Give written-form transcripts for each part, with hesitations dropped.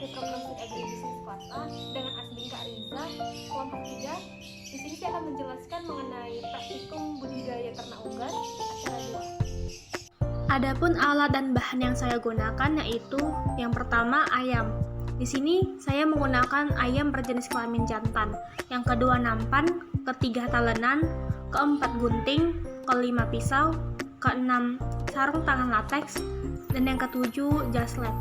dari program studi agribisnis swasta dengan Asbinka Riza, kelompok 3. Di sini saya akan menjelaskan mengenai praktikum budidaya ternak unggas acara 2. Adapun alat dan bahan yang saya gunakan yaitu yang pertama ayam. Di sini saya menggunakan ayam berjenis kelamin jantan, yang kedua nampan, ketiga talenan, keempat gunting, kelima pisau, keenam sarung tangan lateks, dan yang ketujuh jas lab.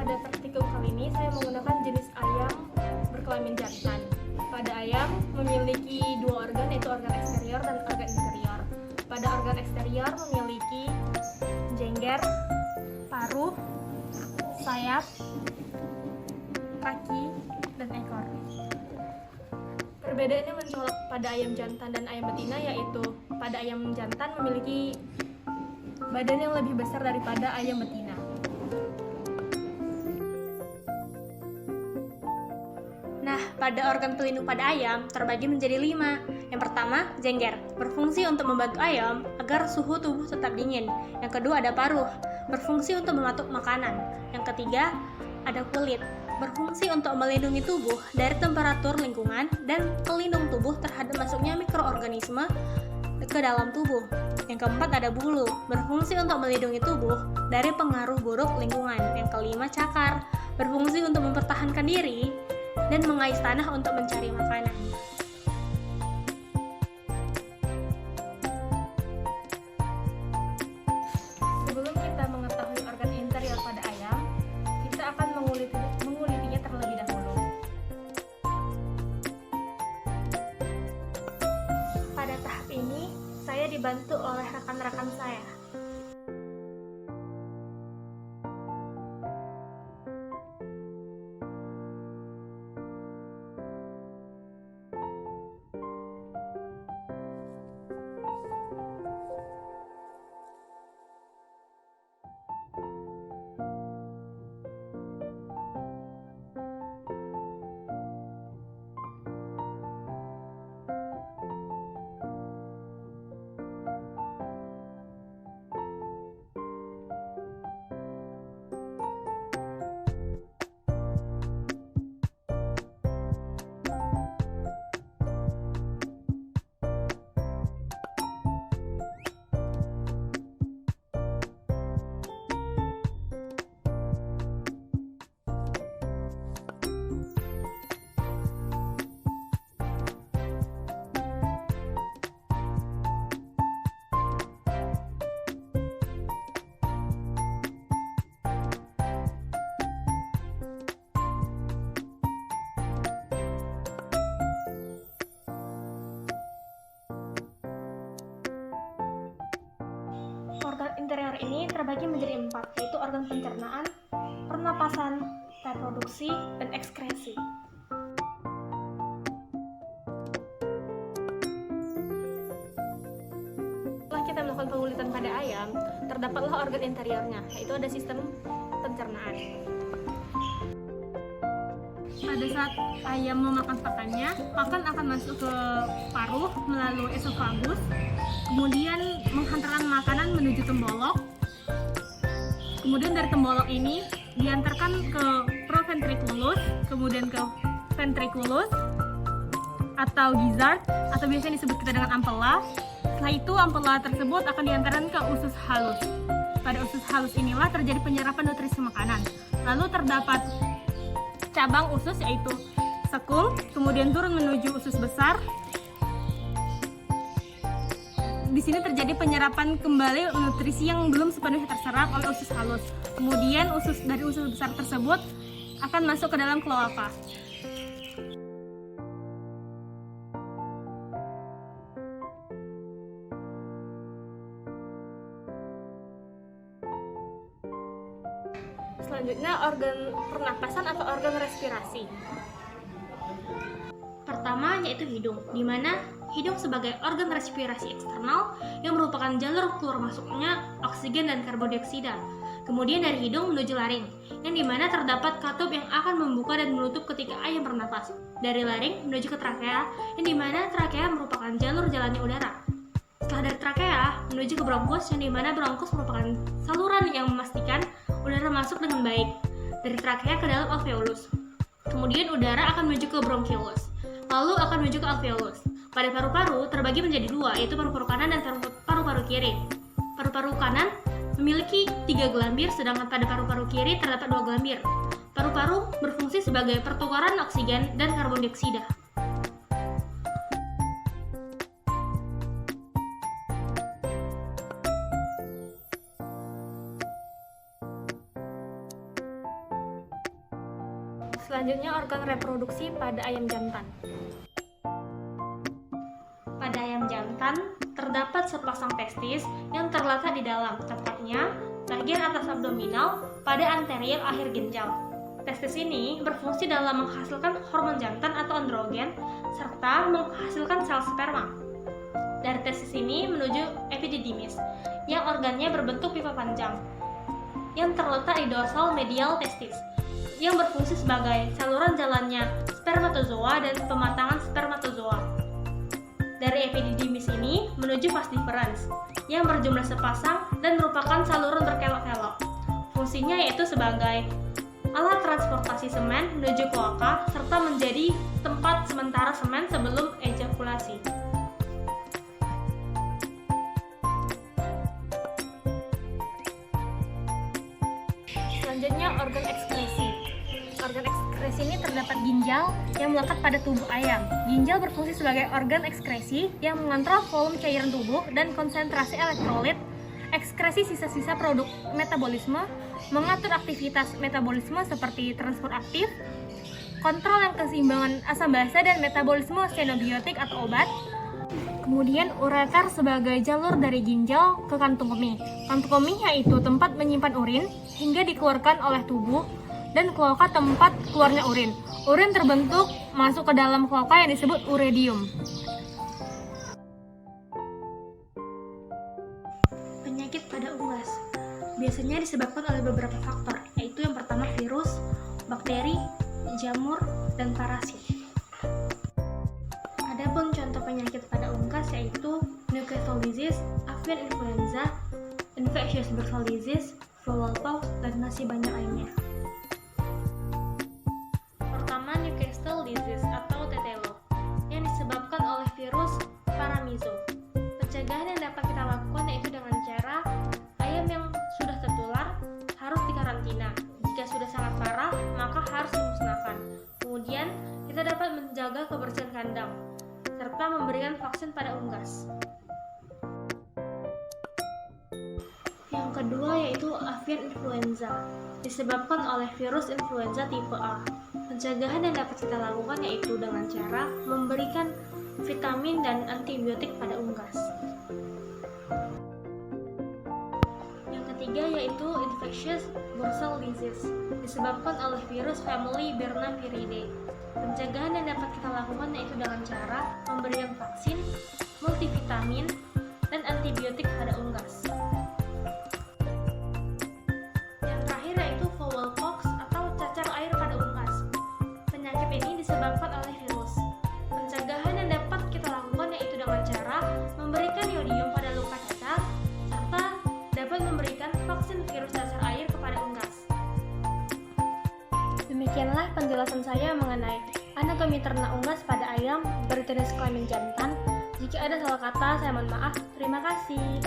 Pada praktikum kali ini saya menggunakan jenis ayam berkelamin jantan. Pada ayam memiliki dua organ, yaitu organ eksterior dan organ interior. Pada organ eksterior memiliki jengger, paruh, sayap, kaki, dan ekor. Perbedaannya mencolok pada ayam jantan dan ayam betina, yaitu pada ayam jantan memiliki badan yang lebih besar daripada ayam betina. Nah, pada organ pelindung pada ayam terbagi menjadi 5. Yang pertama, jengger, berfungsi untuk membantu ayam agar suhu tubuh tetap dingin. Yang kedua ada paruh, berfungsi untuk mematuk makanan. Yang ketiga, ada kulit, berfungsi untuk melindungi tubuh dari temperatur lingkungan dan pelindung tubuh terhadap masuknya mikroorganisme ke dalam tubuh. Yang keempat ada bulu, berfungsi untuk melindungi tubuh dari pengaruh buruk lingkungan. Yang kelima cakar, berfungsi untuk mempertahankan diri dan mengais tanah untuk mencari makanan. Sebelum kita mengetahui organ interior pada ayam, kita akan mengulitinya terlebih dahulu. Pada tahap ini, saya dibantu oleh rekan-rekan saya. Organ interior ini terbagi menjadi 4, yaitu organ pencernaan, pernapasan, reproduksi, dan ekskresi. Setelah kita melakukan pengulitan pada ayam, terdapatlah organ interiornya, yaitu ada sistem pencernaan. Pada saat ayam memakan pakannya, pakan akan masuk ke paruh melalui esofagus, kemudian menghantarkan makanan menuju tembolok. Kemudian dari tembolok ini diantarkan ke proventriculus, kemudian ke ventriculus atau gizzard, atau biasanya disebut kita dengan ampela. Setelah itu ampela tersebut akan diantarkan ke usus halus. Pada usus halus inilah terjadi penyerapan nutrisi makanan. Lalu terdapat cabang usus yaitu sekul, kemudian turun menuju usus besar. Di sini terjadi penyerapan kembali nutrisi yang belum sepenuhnya terserap oleh usus halus. Kemudian dari usus besar tersebut akan masuk ke dalam kloaka. Selanjutnya organ pernapasan atau organ respirasi. Pertama yaitu hidung, di mana hidung sebagai organ respirasi eksternal yang merupakan jalur keluar masuknya oksigen dan karbon dioksida. Kemudian dari hidung menuju laring, yang dimana terdapat katup yang akan membuka dan menutup ketika ayam bernapas. Dari laring menuju ke trakea, yang dimana trakea merupakan jalur jalannya udara. Setelah dari trakea menuju ke bronkus, yang dimana bronkus merupakan saluran yang memastikan udara masuk dengan baik dari trakea ke dalam alveolus. Kemudian udara akan menuju ke bronkiolus, lalu akan menuju ke alveolus. Pada paru-paru terbagi menjadi dua, yaitu paru-paru kanan dan paru-paru kiri. Paru-paru kanan memiliki 3 gelambir, sedangkan pada paru-paru kiri terdapat 2 gelambir. Paru-paru berfungsi sebagai pertukaran oksigen dan karbon dioksida. Selanjutnya organ reproduksi pada ayam jantan. Pada ayam jantan terdapat sepasang testis yang terletak di dalam, tepatnya bagian atas abdominal pada anterior akhir ginjal. Testis ini berfungsi dalam menghasilkan hormon jantan atau androgen serta menghasilkan sel sperma. Dari testis ini menuju epididymis yang organnya berbentuk pipa panjang yang terletak di dorsal medial testis, yang berfungsi sebagai saluran jalannya spermatozoa dan pematangan spermatozoa. Dari epididymis ini menuju vas deferens yang berjumlah sepasang dan merupakan saluran berkelok-kelok. Fungsinya yaitu sebagai alat transportasi semen menuju kloaka serta menjadi tempat sementara semen sebelum ejakulasi. Selanjutnya organ ekskresi. Organ ekskresi ini terdapat ginjal yang melekat pada tubuh ayam. Ginjal berfungsi sebagai organ ekskresi yang mengontrol volume cairan tubuh dan konsentrasi elektrolit, ekskresi sisa-sisa produk metabolisme, mengatur aktivitas metabolisme seperti transport aktif, kontrol yang keseimbangan asam basa dan metabolisme xenobiotik atau obat. Kemudian ureter sebagai jalur dari ginjal ke kantung kemih. Kantung kemih yaitu tempat menyimpan urin hingga dikeluarkan oleh tubuh, dan kloaka tempat keluarnya urin. Urin terbentuk masuk ke dalam kloaka yang disebut uredium. Penyakit pada unggas biasanya disebabkan oleh beberapa faktor, yaitu yang pertama virus, bakteri, jamur, dan parasit. Adapun contoh penyakit pada unggas yaitu nucleolysis, avian influenza, infectious bursitis, fowl pox, dan masih banyak lainnya. Pertama, Newcastle disease atau tetelo yang disebabkan oleh virus Paramyxo. Pencegahan yang dapat kita lakukan yaitu dengan cara ayam yang sudah tertular harus dikarantina. Jika sudah sangat parah, maka harus dimusnahkan. Kemudian, kita dapat menjaga kebersihan kandang serta memberikan vaksin pada unggas. Yang kedua yaitu avian influenza, disebabkan oleh virus influenza tipe A. Pencegahan yang dapat kita lakukan yaitu dengan cara memberikan vitamin dan antibiotik pada unggas. Yang ketiga yaitu infectious bursitis, disebabkan oleh virus family Bernaviridae. Pencegahan yang dapat kita lakukan yaitu dengan cara memberikan vaksin, multivitamin, dan antibiotik pada unggas. Yang terakhir yaitu fowl pox atau cacar air pada unggas. Penyakit ini disebabkan oleh virus. Pencegahan yang dapat kita lakukan yaitu dengan cara memberikan iodium pada luka cacar serta dapat memberikan vaksin virus cacar air kepada unggas. Demikianlah penjelasan saya mengenai anatomi ternak unggas pada ayam berjenis kelamin jantan. Jika ada salah kata, saya mohon maaf. Terima kasih.